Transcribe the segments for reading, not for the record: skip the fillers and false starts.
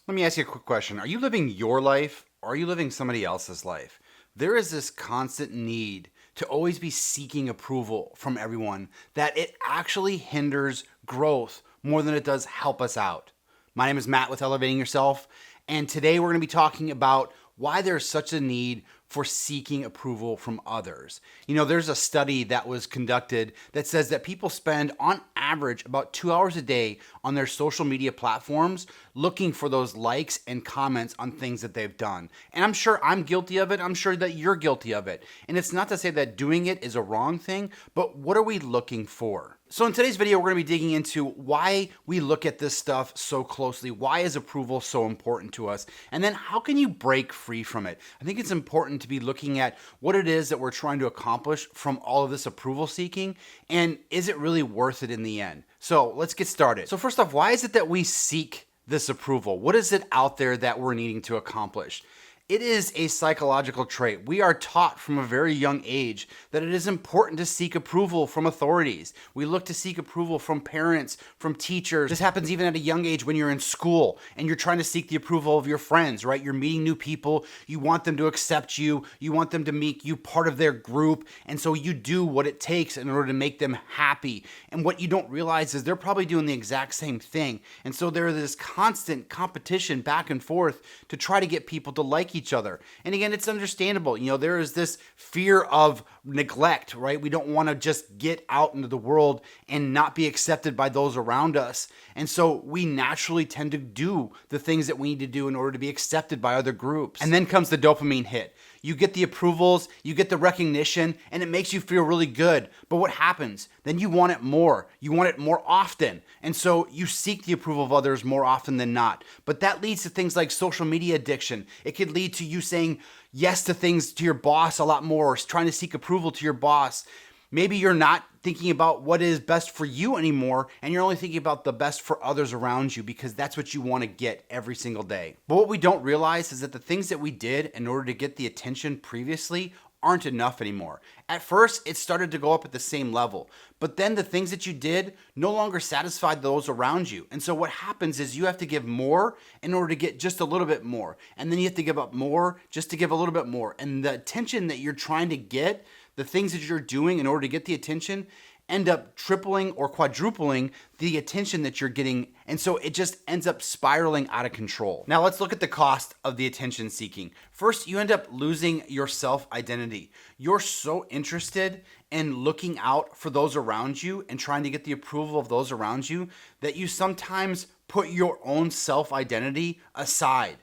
Let me ask you a quick question. Are you living your life or are you living somebody else's life? There is this constant need to always be seeking approval from everyone that it actually hinders growth more than it does help us out. My name is Matt with Elevating Yourself, and today we're going to be talking about why there's such a need for seeking approval from others. You know, there's a study that was conducted that says that people spend on average about 2 hours a day on their social media platforms looking for those likes and comments on things that they've done. And I'm sure I'm guilty of it. I'm sure that you're guilty of it. And it's not to say that doing it is a wrong thing, but what are we looking for? So in today's video, we're going to be digging into why we look at this stuff so closely. Why is approval so important to us? And then how can you break free from it? I think it's important to be looking at what it is that we're trying to accomplish from all of this approval seeking, and is it really worth it in the end? So let's get started. So first off, why is it that we seek this approval? What is it out there that we're needing to accomplish? It is a psychological trait. We are taught from a very young age that it is important to seek approval from authorities. We look to seek approval from parents, from teachers. This happens even at a young age when you're in school and you're trying to seek the approval of your friends, right? You're meeting new people. You want them to accept you. You want them to make you part of their group. And so you do what it takes in order to make them happy. And what you don't realize is they're probably doing the exact same thing. And so there is this constant competition back and forth to try to get people to like each other. And again, it's understandable. You know, there is this fear of neglect, right? We don't want to just get out into the world and not be accepted by those around us. And so we naturally tend to do the things that we need to do in order to be accepted by other groups. And then comes the dopamine hit. You get the approvals, you get the recognition, and it makes you feel really good. But what happens? Then you want it more. You want it more often. And so you seek the approval of others more often than not. But that leads to things like social media addiction. It could lead to you saying yes to things to your boss a lot more, or trying to seek approval to your boss. Maybe you're not thinking about what is best for you anymore, and you're only thinking about the best for others around you because that's what you want to get every single day. But what we don't realize is that the things that we did in order to get the attention previously aren't enough anymore. At first, it started to go up at the same level, but then the things that you did no longer satisfied those around you. And so what happens is you have to give more in order to get just a little bit more. And then you have to give up more just to give a little bit more. And the attention that you're trying to get, the things that you're doing in order to get the attention, end up tripling or quadrupling the attention that you're getting. And so it just ends up spiraling out of control. Now let's look at the cost of the attention seeking. First, you end up losing your self-identity. You're so interested in looking out for those around you and trying to get the approval of those around you that you sometimes put your own self-identity aside.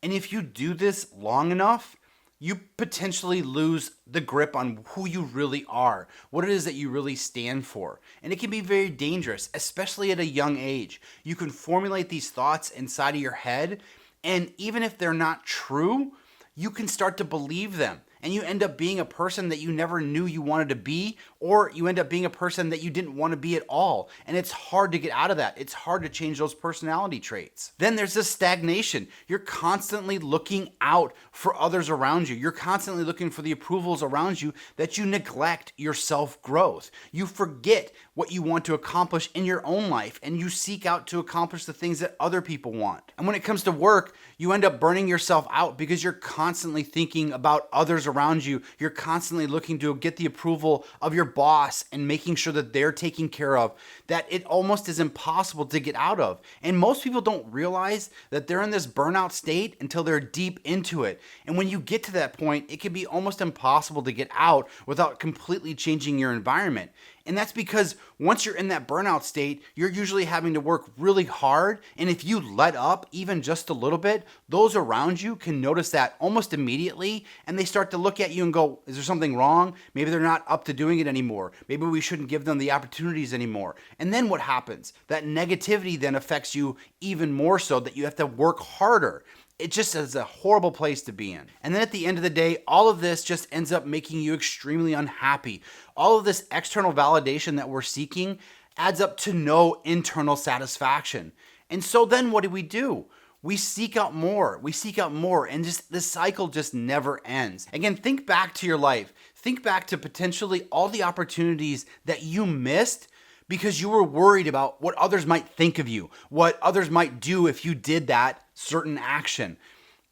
And if you do this long enough, you potentially lose the grip on who you really are, what it is that you really stand for. And it can be very dangerous, especially at a young age. You can formulate these thoughts inside of your head, and even if they're not true, you can start to believe them. And you end up being a person that you never knew you wanted to be, or you end up being a person that you didn't want to be at all. And it's hard to get out of that. It's hard to change those personality traits. Then there's this stagnation. You're constantly looking out for others around you. You're constantly looking for the approvals around you that you neglect your self-growth. You forget what you want to accomplish in your own life, and you seek out to accomplish the things that other people want. And when it comes to work, you end up burning yourself out because you're constantly thinking about others around you. You're constantly looking to get the approval of your boss and making sure that they're taken care of, that it almost is impossible to get out of. And most people don't realize that they're in this burnout state until they're deep into it. And when you get to that point, it can be almost impossible to get out without completely changing your environment. And that's because once you're in that burnout state, you're usually having to work really hard. And if you let up even just a little bit, those around you can notice that almost immediately. And they start to look at you and go, is there something wrong? Maybe they're not up to doing it anymore. Maybe we shouldn't give them the opportunities anymore. And then what happens? That negativity then affects you even more so that you have to work harder. It just is a horrible place to be in. And then at the end of the day, all of this just ends up making you extremely unhappy. All of this external validation that we're seeking adds up to no internal satisfaction. And so then what do? We seek out more. We seek out more, and just the cycle just never ends. Again, think back to your life. Think back to potentially all the opportunities that you missed because you were worried about what others might think of you, what others might do if you did that certain action.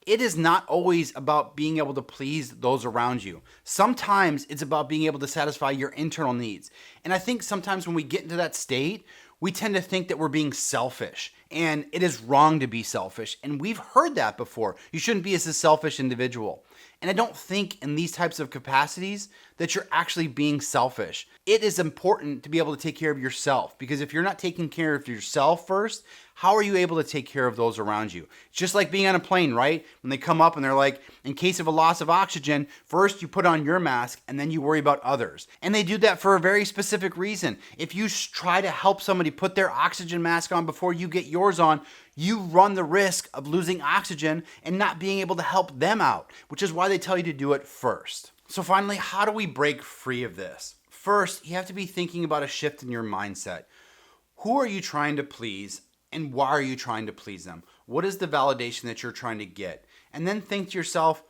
It is not always about being able to please those around you. Sometimes it's about being able to satisfy your internal needs. And I think sometimes when we get into that state, we tend to think that we're being selfish, and it is wrong to be selfish. And we've heard that before. You shouldn't be as a selfish individual. And I don't think in these types of capacities that you're actually being selfish. It is important to be able to take care of yourself, because if you're not taking care of yourself first, how are you able to take care of those around you? It's just like being on a plane, right? When they come up and they're like, in case of a loss of oxygen, first you put on your mask and then you worry about others. And they do that for a very specific reason. If you try to help somebody put their oxygen mask on before you get yours on, you run the risk of losing oxygen and not being able to help them out, which is why they tell you to do it first. So finally, how do we break free of this? First, you have to be thinking about a shift in your mindset. Who are you trying to please, and why are you trying to please them? What is the validation that you're trying to get? And then think to yourself,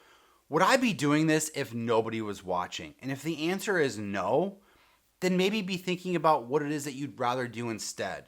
would I be doing this if nobody was watching? And if the answer is no, then maybe be thinking about what it is that you'd rather do instead.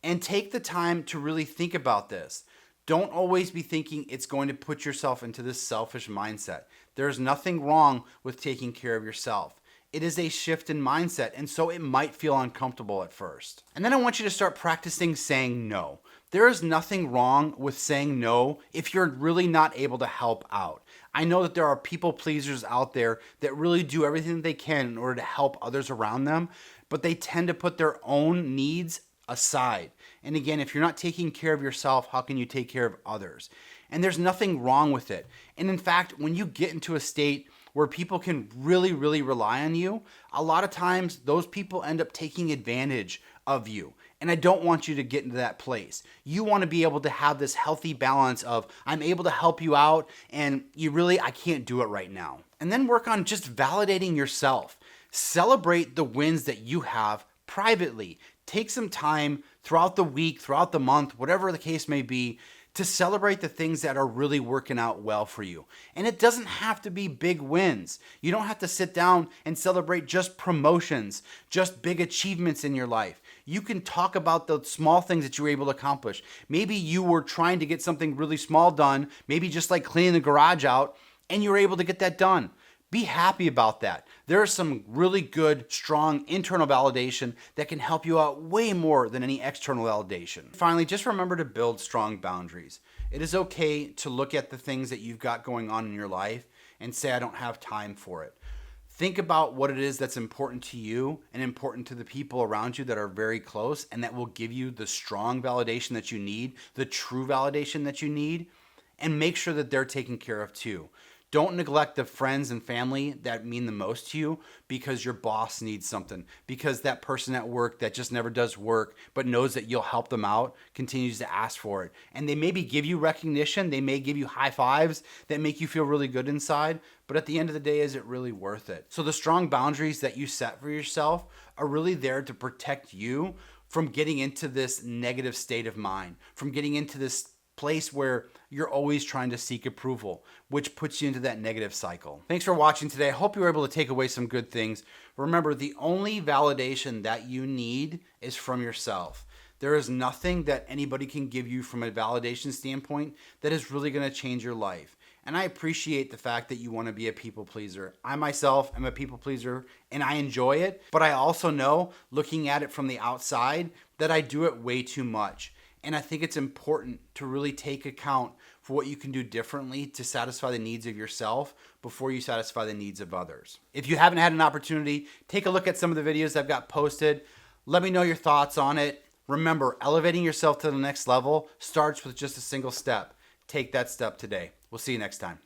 And take the time to really think about this. Don't always be thinking it's going to put yourself into this selfish mindset. There's nothing wrong with taking care of yourself. It is a shift in mindset, and so it might feel uncomfortable at first. And then I want you to start practicing saying no. There is nothing wrong with saying no if you're really not able to help out. I know that there are people pleasers out there that really do everything that they can in order to help others around them, but they tend to put their own needs aside. And again, if you're not taking care of yourself, how can you take care of others? And there's nothing wrong with it. And in fact, when you get into a state where people can really, really rely on you, a lot of times those people end up taking advantage of you. And I don't want you to get into that place. You want to be able to have this healthy balance of, I'm able to help you out, and I can't do it right now. And then work on just validating yourself. Celebrate the wins that you have privately. Take some time throughout the week, throughout the month, whatever the case may be, to celebrate the things that are really working out well for you. And it doesn't have to be big wins. You don't have to sit down and celebrate just promotions, just big achievements in your life. You can talk about the small things that you were able to accomplish. Maybe you were trying to get something really small done, maybe just like cleaning the garage out, and you were able to get that done. Be happy about that. There is some really good, strong internal validation that can help you out way more than any external validation. Finally, just remember to build strong boundaries. It is okay to look at the things that you've got going on in your life and say, I don't have time for it. Think about what it is that's important to you and important to the people around you that are very close, and that will give you the strong validation that you need, the true validation that you need, and make sure that they're taken care of too. Don't neglect the friends and family that mean the most to you because your boss needs something, because that person at work that just never does work but knows that you'll help them out continues to ask for it. And they maybe give you recognition, they may give you high fives that make you feel really good inside, but at the end of the day, is it really worth it? So the strong boundaries that you set for yourself are really there to protect you from getting into this negative state of mind, from getting into this place where you're always trying to seek approval, which puts you into that negative cycle. Thanks for watching today. I hope you were able to take away some good things. Remember, the only validation that you need is from yourself. There is nothing that anybody can give you from a validation standpoint that is really going to change your life. And I appreciate the fact that you want to be a people pleaser. I myself am a people pleaser and I enjoy it, but I also know, looking at it from the outside, that I do it way too much. And I think it's important to really take account for what you can do differently to satisfy the needs of yourself before you satisfy the needs of others. If you haven't had an opportunity, take a look at some of the videos I've got posted. Let me know your thoughts on it. Remember, elevating yourself to the next level starts with just a single step. Take that step today. We'll see you next time.